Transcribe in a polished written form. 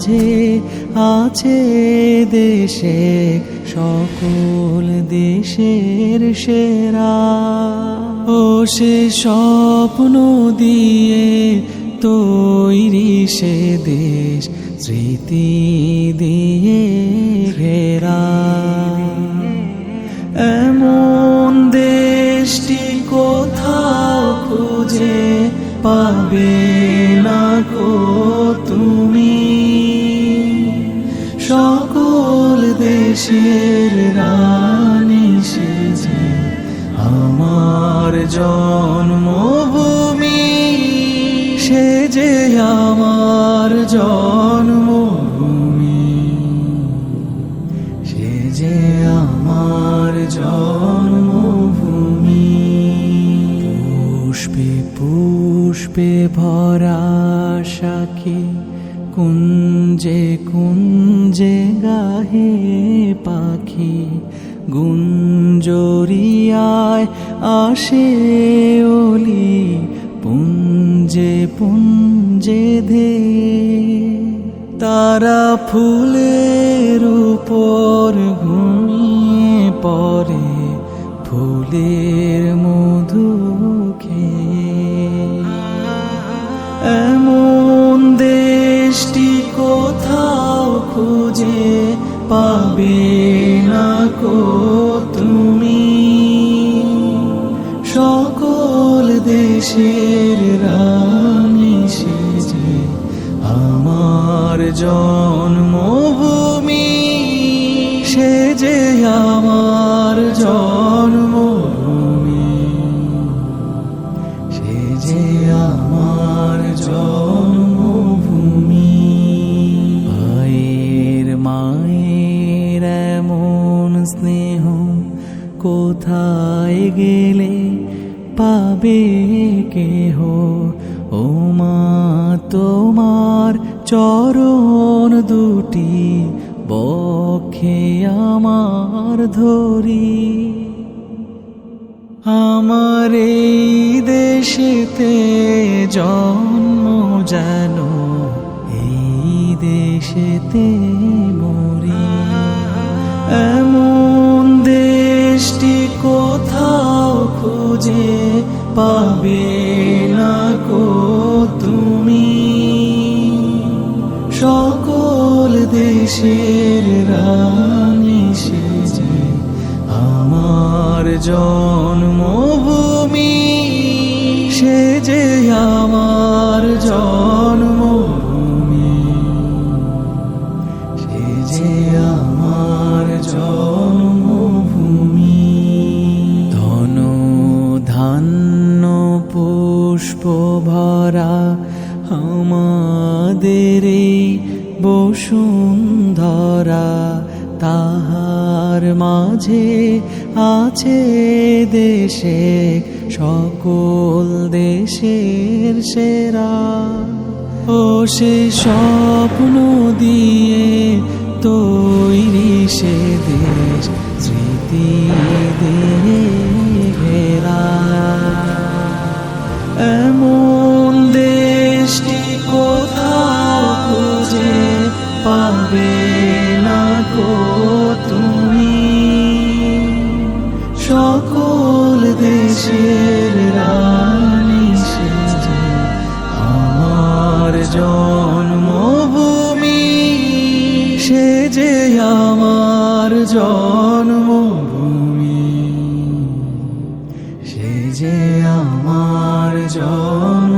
মাঝে আছে দেশে সকল দেশের সেরা। ও সে স্বপ্ন দিয়ে তৈরি সে দেশ স্মৃতি দিয়ে ঘেরা। এমন দেশটি কোথাও খুঁজে পাবে না গো তুমি। সকল দেশের রানী সেজে আমার জন্মভূমি, সে যে আমার জন্মভূমি, সে যে আমার জন্মভূমি। পুষ্পে পুষ্পে ভরা সাখী কুঞ্জে কুঞ্জে গাহে পাখি, গুঞ্জরিয়ায় আসে ওলি পুঞ্জে পুঞ্জে ধে। তারা ফুলের উপর ঘুমিয়ে পড়ে ফুলের মধু খেয়ে। এমন দেশটি কোথাও খুঁজে পাবে না গো তুমি। সকল দেশের রানী সেজে আমার জন্মভূমি, সে যে আমার জন্মভূমি, সে যে আমার জন্মভূমি। ভাইয়ের মায়ের এমন স্নেহ কোথায় গেলে পাবে কেহ। ও মা তোমার চরণ দুটি বক্ষে আমার ধরি। আমার এই দেশেতে জন্ম যেন এই দেশেতে মরি। এমন দেশটি কোথাও খুঁজে পাবে না গো তুমি। সকল দেশের রানী সেজে আমার জন্মভূমি, সে যে আমার জন্মভূমি, সে যে আমার জন্মভূমি। ধন ধান্য পুষ্প ভরা আমাদের এই বসুন্ধরা, তাহার মাঝে আছে দেশে সকল দেশের সেরা। ও সে স্বপ্ন দিয়ে তৈরি সে দেশ স্মৃতি দিয়ে ঘেরা। এমন দেশটি কোথাও খুঁজে পাবে না গো তুমি। সকল দেশের রানী সেজে আমার জন্মভূমি, সে যে আমার জন্মভূমি, সে যে আমার জন্ম।